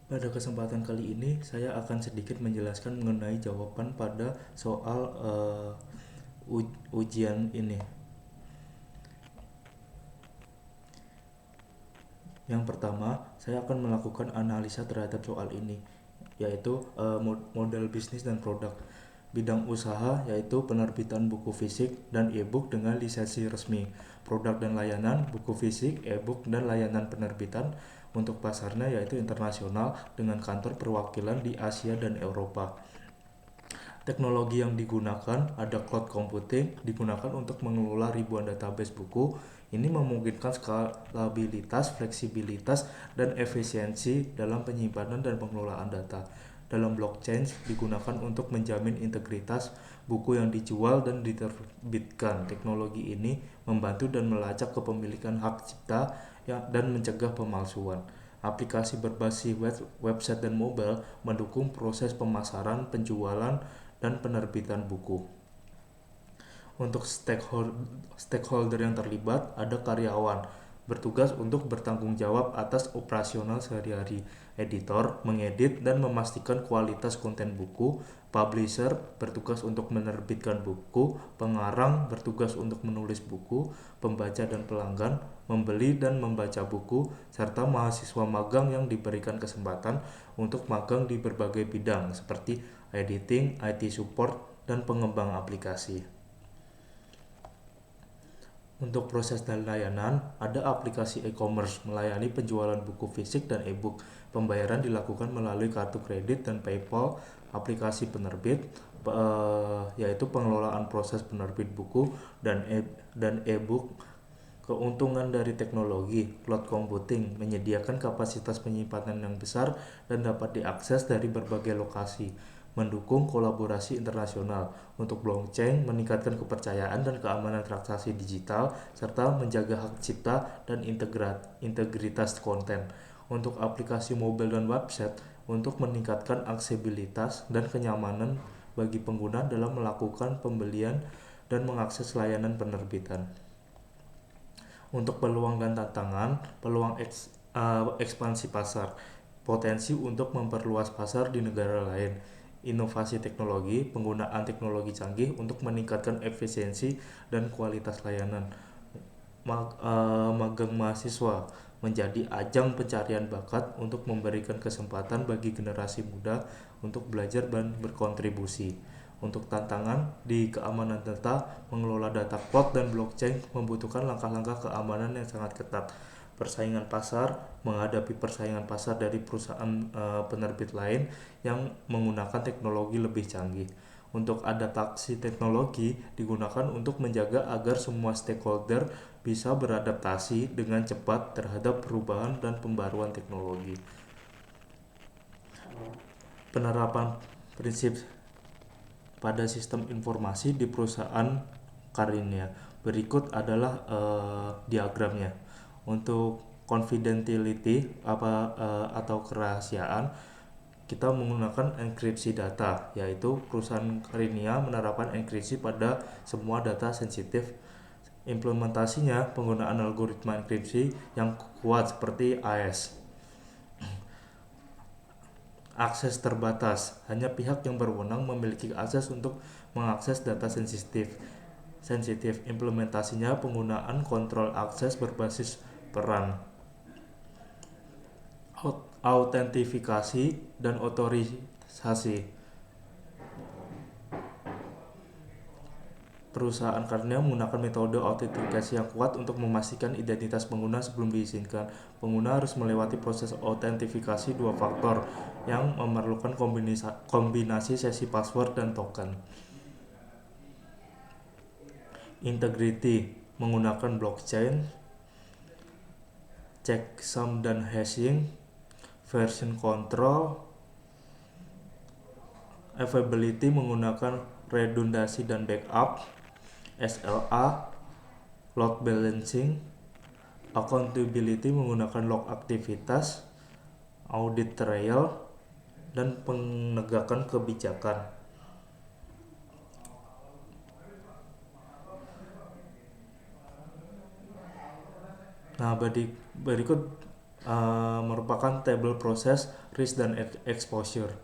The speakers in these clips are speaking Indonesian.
Pada kesempatan kali ini, saya akan sedikit menjelaskan mengenai jawaban pada soal ujian ini. Yang pertama, saya akan melakukan analisa terhadap soal ini, yaitu model bisnis dan produk. Bidang usaha yaitu penerbitan buku fisik dan e-book dengan lisensi resmi. Produk dan layanan buku fisik, e-book dan layanan penerbitan. Untuk pasarnya yaitu internasional dengan kantor perwakilan di Asia dan Eropa. Teknologi yang digunakan ada cloud computing digunakan untuk mengelola ribuan database buku. Ini memungkinkan skalabilitas, fleksibilitas, dan efisiensi dalam penyimpanan dan pengelolaan data. Dalam blockchain digunakan untuk menjamin integritas buku yang dijual dan diterbitkan. Teknologi ini membantu dan melacak kepemilikan hak cipta dan mencegah pemalsuan. Aplikasi berbasis website dan mobile mendukung proses pemasaran, penjualan, dan penerbitan buku. Untuk stakeholder yang terlibat, ada karyawan bertugas untuk bertanggung jawab atas operasional sehari-hari. Editor mengedit dan memastikan kualitas konten buku. Publisher bertugas untuk menerbitkan buku. Pengarang bertugas untuk menulis buku. Pembaca dan pelanggan membeli dan membaca buku, serta mahasiswa magang yang diberikan kesempatan untuk magang di berbagai bidang seperti editing, IT support, dan pengembang aplikasi. Untuk proses dan layanan, ada aplikasi e-commerce melayani penjualan buku fisik dan e-book. Pembayaran dilakukan melalui kartu kredit dan PayPal. Aplikasi penerbit yaitu pengelolaan proses penerbit buku dan e-book. Keuntungan dari teknologi cloud computing menyediakan kapasitas penyimpanan yang besar dan dapat diakses dari berbagai lokasi, mendukung kolaborasi internasional. Untuk blockchain meningkatkan kepercayaan dan keamanan transaksi digital serta menjaga hak cipta dan integritas konten. Untuk aplikasi mobile dan website untuk meningkatkan aksesibilitas dan kenyamanan bagi pengguna dalam melakukan pembelian dan mengakses layanan penerbitan. Untuk peluang dan tantangan, ekspansi pasar, potensi untuk memperluas pasar di negara lain, inovasi teknologi, penggunaan teknologi canggih untuk meningkatkan efisiensi dan kualitas layanan. Magang mahasiswa menjadi ajang pencarian bakat untuk memberikan kesempatan bagi generasi muda untuk belajar dan berkontribusi. Untuk tantangan di keamanan data, mengelola data cloud dan blockchain membutuhkan langkah-langkah keamanan yang sangat ketat. Persaingan pasar, menghadapi persaingan pasar dari perusahaan penerbit lain yang menggunakan teknologi lebih canggih. Untuk adaptasi teknologi digunakan untuk menjaga agar semua stakeholder bisa beradaptasi dengan cepat terhadap perubahan dan pembaruan teknologi. Penerapan prinsip pada sistem informasi di perusahaan Karinia. Berikut adalah diagramnya. Untuk confidentiality atau kerahasiaan, kita menggunakan enkripsi data, yaitu perusahaan Karinia menerapkan enkripsi pada semua data sensitif. Implementasinya penggunaan algoritma enkripsi yang kuat seperti AES. Akses terbatas, hanya pihak yang berwenang memiliki akses untuk mengakses data sensitif. Implementasinya penggunaan kontrol akses berbasis peran, autentifikasi, dan otorisasi. Perusahaan Karnia menggunakan metode autentikasi yang kuat untuk memastikan identitas pengguna sebelum diizinkan. Pengguna harus melewati proses autentifikasi dua faktor yang memerlukan kombinasi sesi password dan token. Integrity menggunakan blockchain, checksum dan hashing, version control, availability menggunakan redundansi dan backup, SLA, load balancing, accountability menggunakan log aktivitas, audit trail, dan penegakan kebijakan. Nah, berikut merupakan table process, risk dan exposure.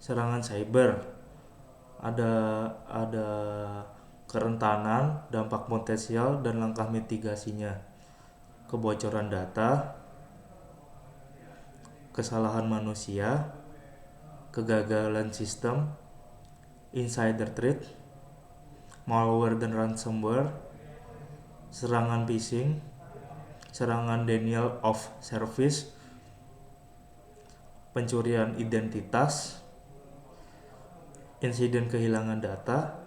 Serangan cyber ada kerentanan, dampak potensial dan langkah mitigasinya. Kebocoran data, kesalahan manusia, kegagalan sistem, insider threat, malware dan ransomware, serangan phishing, serangan denial of service, pencurian identitas, insiden kehilangan data.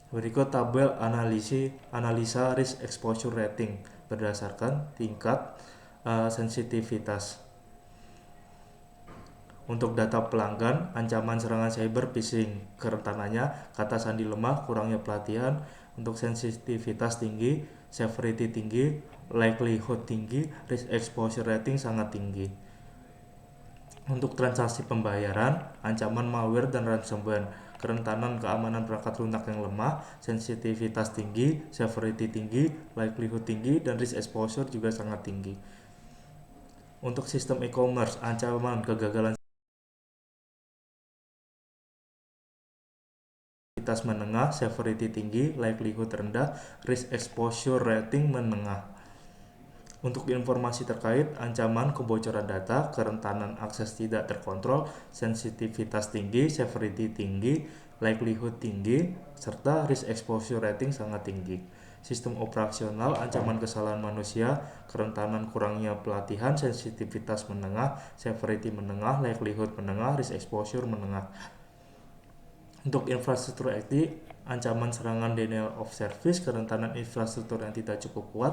Berikut tabel analisa risk exposure rating berdasarkan tingkat sensitivitas. Untuk data pelanggan, ancaman serangan cyber phishing, kerentanannya, kata sandi lemah, kurangnya pelatihan. Untuk sensitivitas tinggi, severity tinggi, likelihood tinggi, risk exposure rating sangat tinggi. Untuk transaksi pembayaran, ancaman malware dan ransomware, kerentanan keamanan perangkat lunak yang lemah, sensitivitas tinggi, severity tinggi, likelihood tinggi, dan risk exposure juga sangat tinggi. Untuk sistem e-commerce, ancaman kegagalan menengah, severity tinggi, likelihood rendah, risk exposure rating menengah. Untuk informasi terkait ancaman kebocoran data, kerentanan akses tidak terkontrol, sensitivitas tinggi, severity tinggi, likelihood tinggi, serta risk exposure rating sangat tinggi. Sistem operasional, ancaman kesalahan manusia, kerentanan kurangnya pelatihan, sensitivitas menengah, severity menengah, likelihood menengah, risk exposure menengah. Untuk infrastruktur IT, ancaman serangan denial of service, kerentanan infrastruktur yang tidak cukup kuat,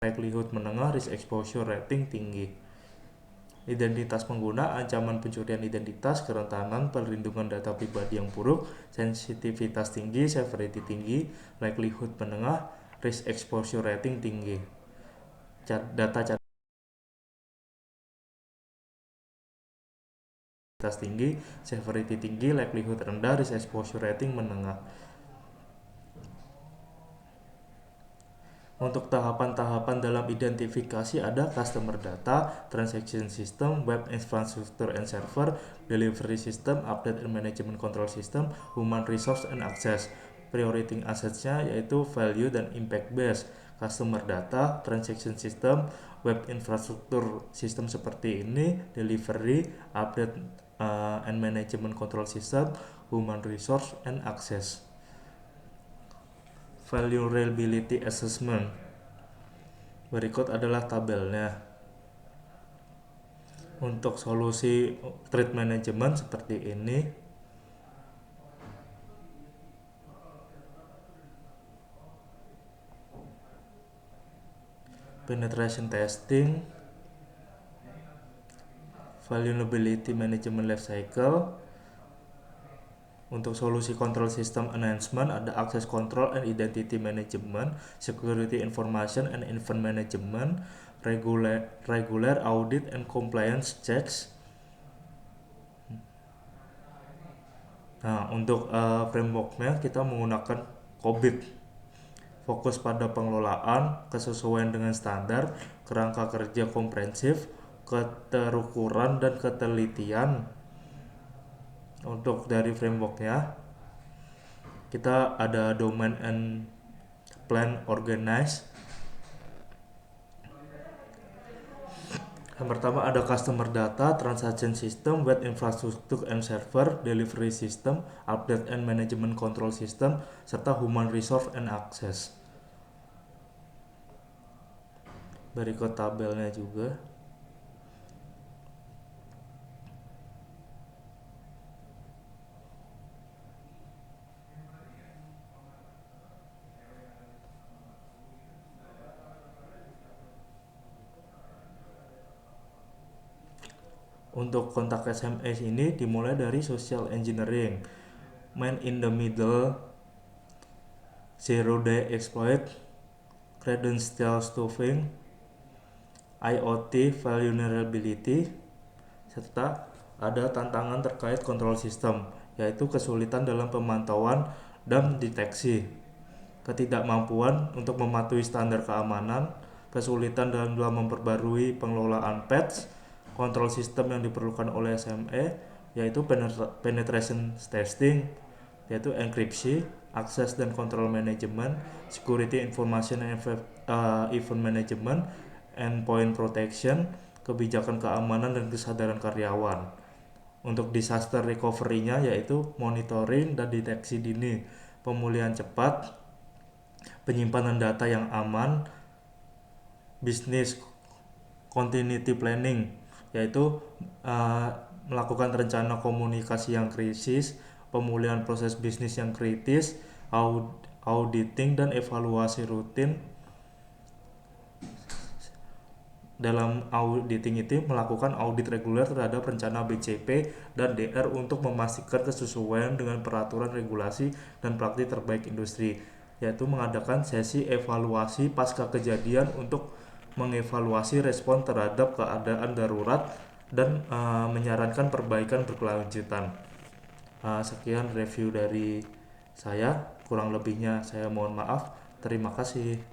likelihood menengah, risk exposure rating tinggi. Identitas pengguna, ancaman pencurian identitas, kerentanan perlindungan data pribadi yang buruk, sensitivitas tinggi, severity tinggi, likelihood menengah, risk exposure rating tinggi. Data tinggi, severity tinggi, likelihood rendah, risk exposure rating menengah. Untuk tahapan-tahapan dalam identifikasi ada customer data, transaction system, web infrastructure and server, delivery system, update and management control system, human resource and access. Priority assets-nya yaitu value dan impact based. Customer data, transaction system, web infrastructure system seperti ini, delivery, update and management control system, human resource and access. Vulnerability assessment. Berikut adalah tabelnya. Untuk solusi threat management seperti ini. Penetration testing, vulnerability management life cycle. Untuk solusi control system enhancement ada access control and identity management, security information and event management, regular audit and compliance checks. Nah, untuk frameworknya kita menggunakan COBIT, fokus pada pengelolaan, kesesuaian dengan standar, kerangka kerja komprehensif, keterukuran dan ketelitian. Untuk dari frameworknya kita ada domain and plan organize. Yang pertama ada customer data, transaction system, web infrastructure and server, delivery system, update and management control system, serta human resource and access. Berikut tabelnya juga. Untuk kontak SMS ini dimulai dari social engineering, man in the middle, zero day exploit, credential stuffing, IoT vulnerability, serta ada tantangan terkait control system, yaitu kesulitan dalam pemantauan dan deteksi, ketidakmampuan untuk mematuhi standar keamanan, kesulitan dalam memperbarui pengelolaan patch, kontrol sistem yang diperlukan oleh SME, yaitu penetration testing, yaitu enkripsi, akses dan kontrol manajemen, security information and event management, endpoint protection, kebijakan keamanan dan kesadaran karyawan. Untuk disaster recovery-nya yaitu monitoring dan deteksi dini, pemulihan cepat, penyimpanan data yang aman, business continuity planning, yaitu melakukan rencana komunikasi yang krisis, pemulihan proses bisnis yang kritis, auditing dan evaluasi rutin. Dalam auditing itu melakukan audit reguler terhadap rencana BCP dan DR untuk memastikan kesesuaian dengan peraturan regulasi dan praktik terbaik industri, yaitu mengadakan sesi evaluasi pasca kejadian untuk mengevaluasi respon terhadap keadaan darurat dan menyarankan perbaikan berkelanjutan. Sekian review dari saya, kurang lebihnya saya mohon maaf. Terima kasih.